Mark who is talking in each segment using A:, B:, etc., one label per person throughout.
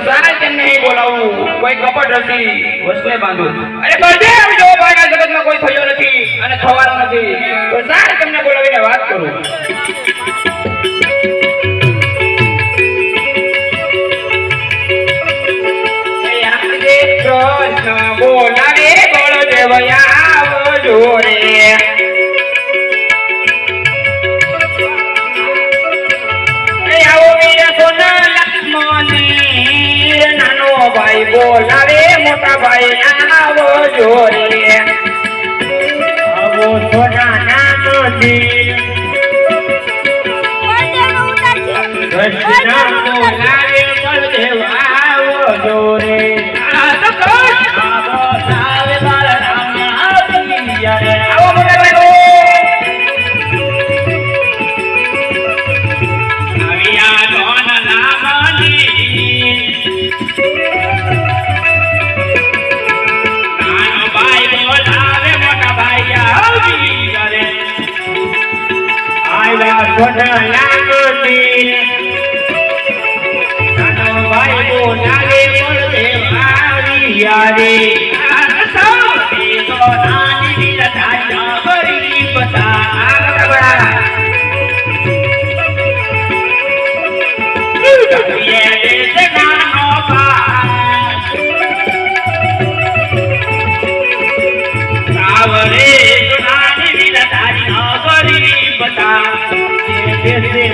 A: સારા તેમને અહીં બોલાવું કોઈ કપટ રસી વસલે બાંધું અરે બળદેવ જો ભાગા જગતમાં કોઈ થયો નથી અને થવાનો નથી તો સારા તેમને બોલાવીને વાત કરું બોલાવે બળદેવ આવજો રે ભાઈ બોલાવે મોટા ભાઈ આવો જોરે આવો સોના નાનો દિલ કૃષ્ણ બોલાવે બળદેવ આવો જોરે આવો સાવે બાળરામ આવો મોટા ભાઈ આવ્યા ધોન નામની સોના લાગતી નાનો ભાઈ બોલાવે બળદેવ આવ્યા રે આ સૌથી તો નાની વિરતા ભરી બતા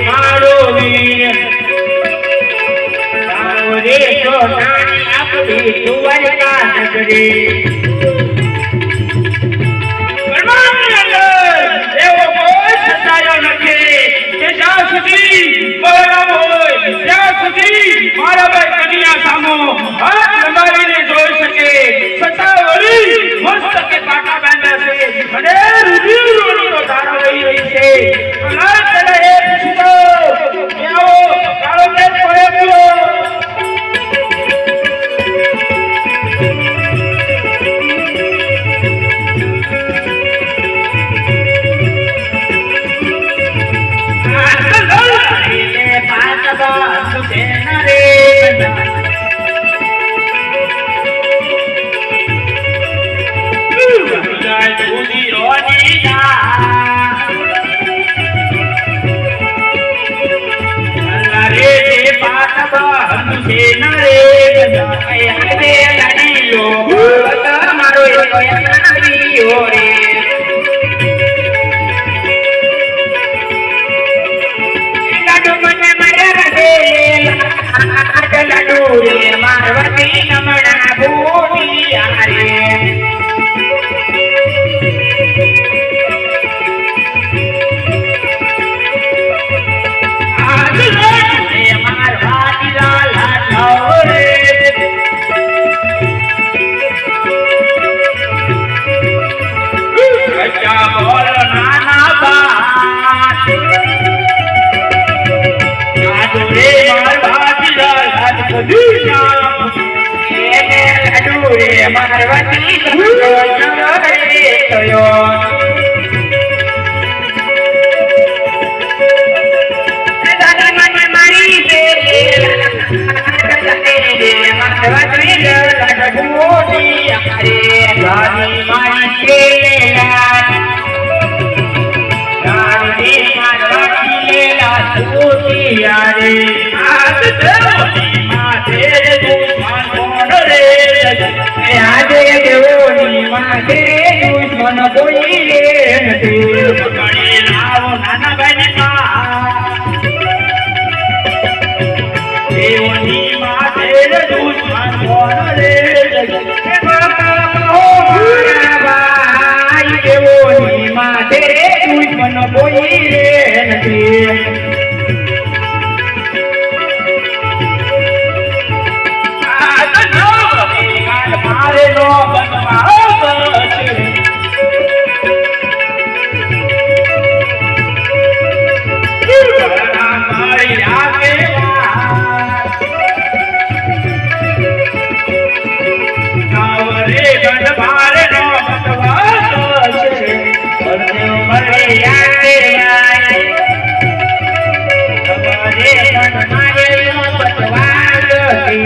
A: मारो वीर रे तो नानी अपनी तुवर का नगरी एवो कोई सतायो નથી કે જ્યાં સુધી બળરામ હોય ત્યાં સુધી મારા ભાઈ કન્યા સામો હાથ લંબાવીને જોઈ શકે સતાવરી મસ્તકે પાટા બાંધ્યા છે અને રુધિરનો ધારો લઈ રહી છે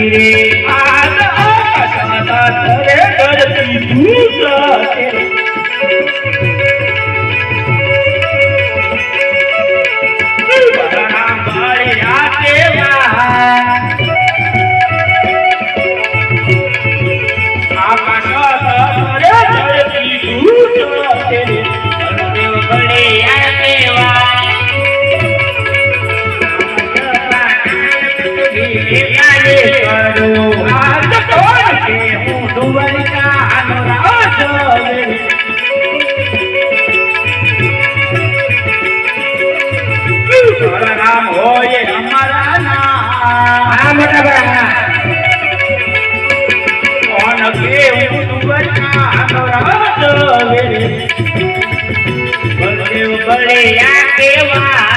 A: જતી રે આજ આકાશમાં તરે ધરતી ધૂળકે બલરામ બળિયા દેવા આકાશમાં તરે ધરતી ધૂળકે બલદેવ બળિયા દેવા નામ હોય અમારા નામ મોટા ભાઈ કોણ કેવું દુબળિયા બલદેવ બળિયા કેવા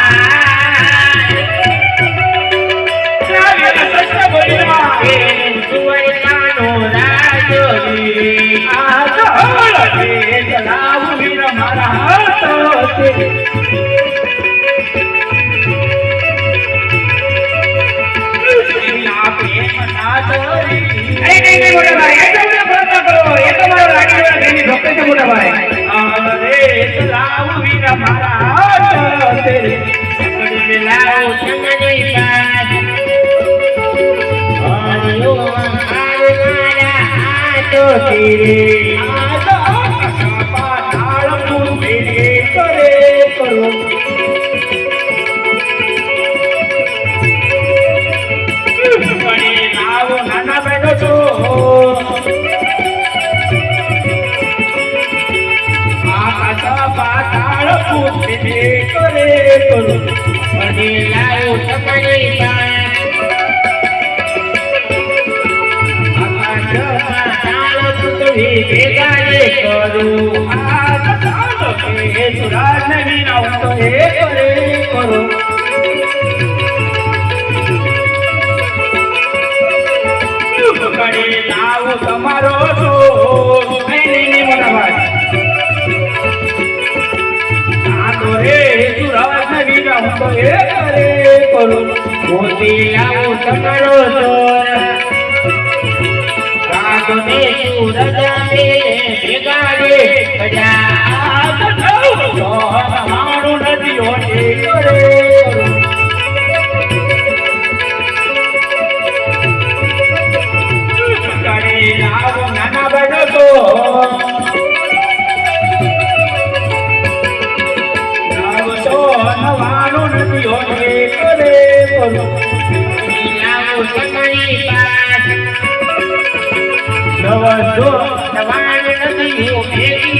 A: તમારો મોતી આવું તમારો મારું નથી નાના બનો તો નવાનું નથી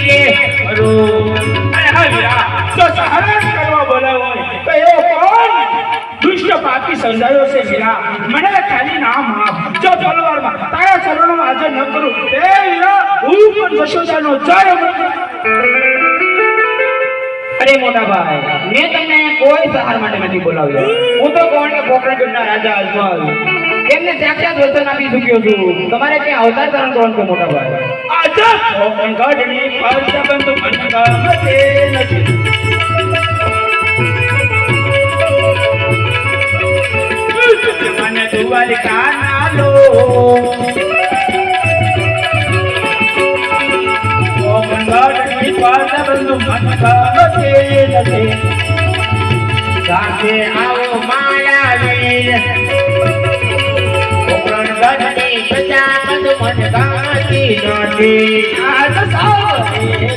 A: સર્જાયો છે વીરા મને ખાલી નામ આપ જો તલવારમાં તારા ચરણોમાં હાજર ન કરું તે વીરા હું પણ જશોદાનો જય
B: અરે મોટા ભાઈ મેં તમને કોઈ સહાર માટે નથી બોલાવ્યો હું તો કોણ કે પોખરણગઢના રાજા અજમલ એમને સાક્ષાત વચન આપી ચૂક્યો છું તમારે ત્યાં અવતાર ધારણ કરવાનું છે મોટા ભાઈ
A: આજા પોખરણગઢની પરસબંધ મનગમતે નથી મને દ્વારિકા નાલો પોખરણગઢની પરસબંધ મનગમતે નથી સાથે આવો મારા વીર પોખરણગઢની પ્રજા બધું મનગમતી નથી આજ સાવરે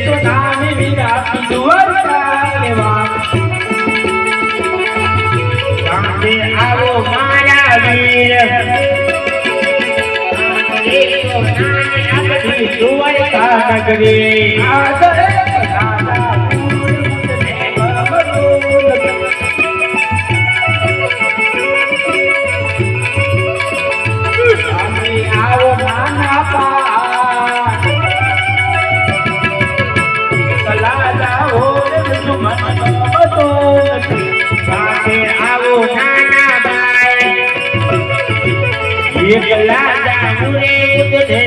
A: તો નાની વીરા દ્વારકા કેવા આવો મારા વીર દ્વારકા નગરી આવો નાના પા કલા જાઓ મન બતો સાથે આવો નાના ભાઈ એકલા જાવું રે ઉતરે.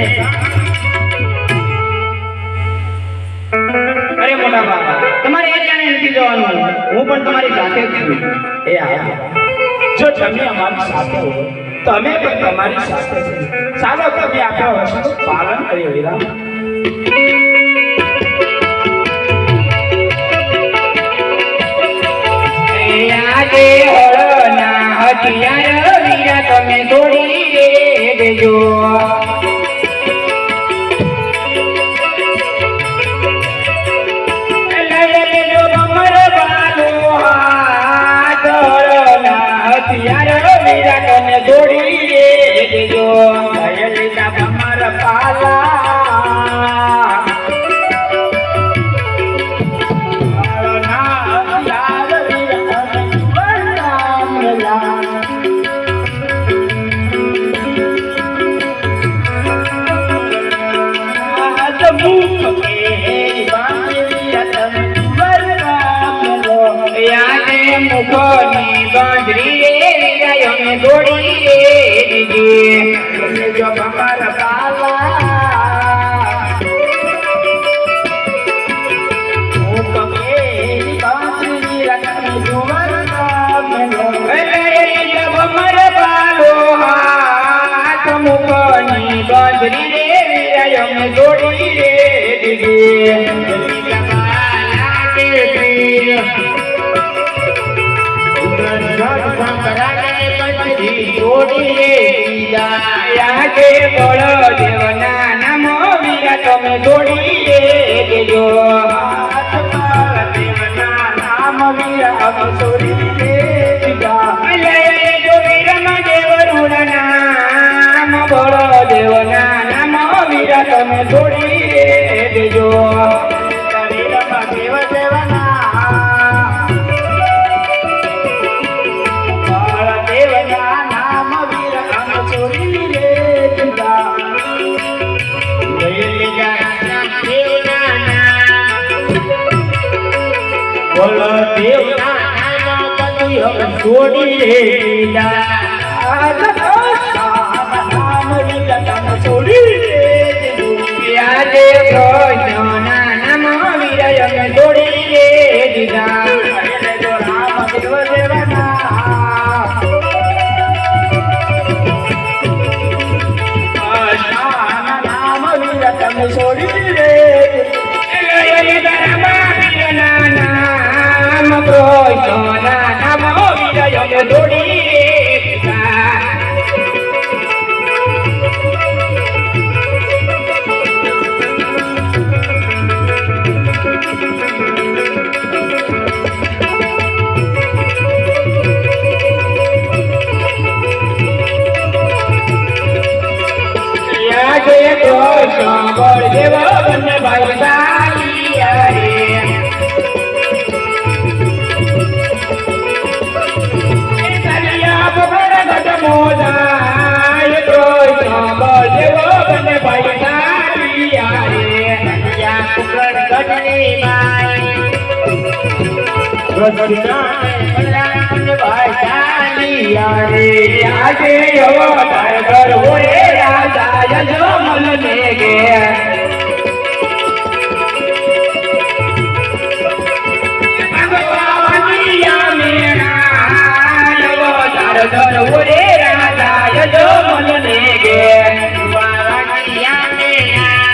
B: અરે મોટા બાબા તમારે એ ક્યાંય નથી જવાનું, હું પણ તમારી સાથે જ છું.
A: એ આયા જો તમે અમારી સાથે હો તો અમે પણ તમારી સાથે છીએ. ચાલો તમે આપણા વચનનું પાલન કરીએ વિરામ.
B: આજે હળના હથિયાર વીરા તમે છોડી દેજો. લઈ લેજો ભમર બાલો હાથ, હળના હથિયાર વીરા તમે છોડી દેજો.
A: લઈ લીધા ભમર પાલા
B: મુખની બાંધરી વીરા અમે છોડી દેજે.
A: જો ભમર પાલા
B: ભમર બાલો હાથ, મુખની બાંધરી વીરા અમે છોડી દેજે. આજે બળદેવના નામ વીરા તમે છોડી દેજો.
A: દેવના નામ વીરા અમે છોડી દેજા.
B: લેજો વીરમાં દેવરુના નામ, બળદેવના નામ વીરા તમે છોડી દેજો.
A: શરીરમાં દેવ દેવના દેવના નામ વીરા અમે છોડી દેજા. બોલો દેવના નામ બધું અમે છોડી દેજા. નામ વીરા તમે છોડી દેજો.
B: આજે કૃષ્ણના નામ વીરા અમે છોડી દીધા.
A: જો રામ દેવ દેવના નામ વીરા તમે છોડી દેજો.
B: નામ કૃષ્ણના નામ વીરા અમે છોડી દીધા. આજે કૃષ્ણ બળદેવ બંને ભાઈ સાલિયા રે. સાલિયા પકડ ગઢ મોજાય, કૃષ્ણ બળદેવ બંને ભાઈ સાલિયા રે. સાલિયા પકડ ગઢની માય, આજે અવતાર કરવો રે રાજા યજમલ ને ઘેર. ભગવાનિયા મેરા અવતાર કરવો રે રાજા યજમલ ને ઘેર. ભગવાનિયા મેરા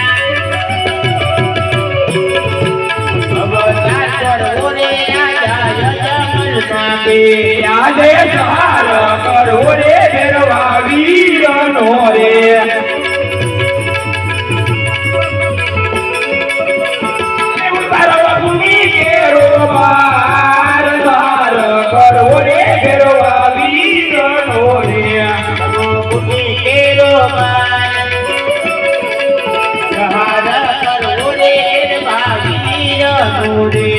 B: અવતાર કરવો રે રાજા યજમલ ના ઘેર. આજે સહાર કરવો રે ભેરવા વીરનો રે. ઉતારવા ભૂમિ કેરો બાર, સહાર કરવો રે ભેરવા વીરનો રે. ભૂમિ કેરો બાર, સહાર કરવો રે ભેરવા વીરનો રે.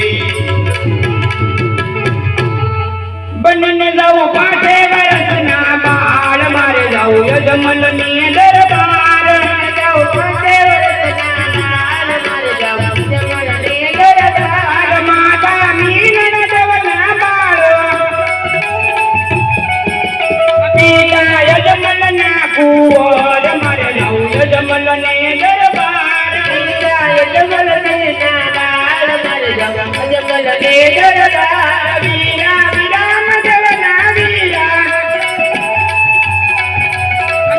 B: બંને જાઉં પાઠે વરસના બાળ, મારે જાઉં યજમલની દરબાર. જાઉં પાઠે વરસના બાળ, મારે જાઉં યજમલની દરબાર. માતા મીનના દેવના બાળ, પિતા યજમલના
A: કુંવર મારે જાઉં અજમલ ને દરબાર
B: અજમલ ને નાદાર મારે જવા અજમલ ને દરબાર
A: વીરા વિરામ દેવના વીરા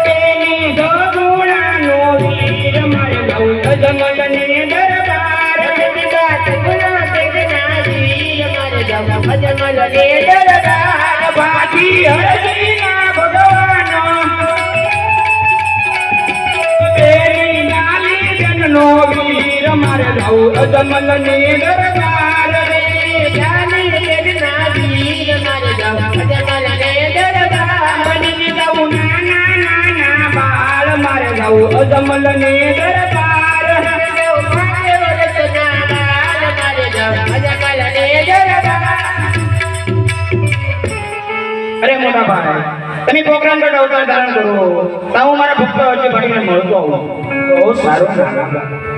A: તેની સગુણાનો વીર મારે જાઉં અજમલ ને દરબાર
B: અજમલ ને દરબાર
A: બાકી હરજીના ભગવાનો તેરી નાલી જનનો વીર મારે જાઉં અજમલ ને દરબાર બની જાઉં નાના નાના બાળ મારે જાઉં અજમલ ને દરબાર
B: અરે મોટા ભાઈ તમે પોખરણ ગઢ અવતાર ધારણ કરો તો હું મારા ભક્તો વચ્ચે ભણીને મળતો આવું
A: બહુ સારું નાના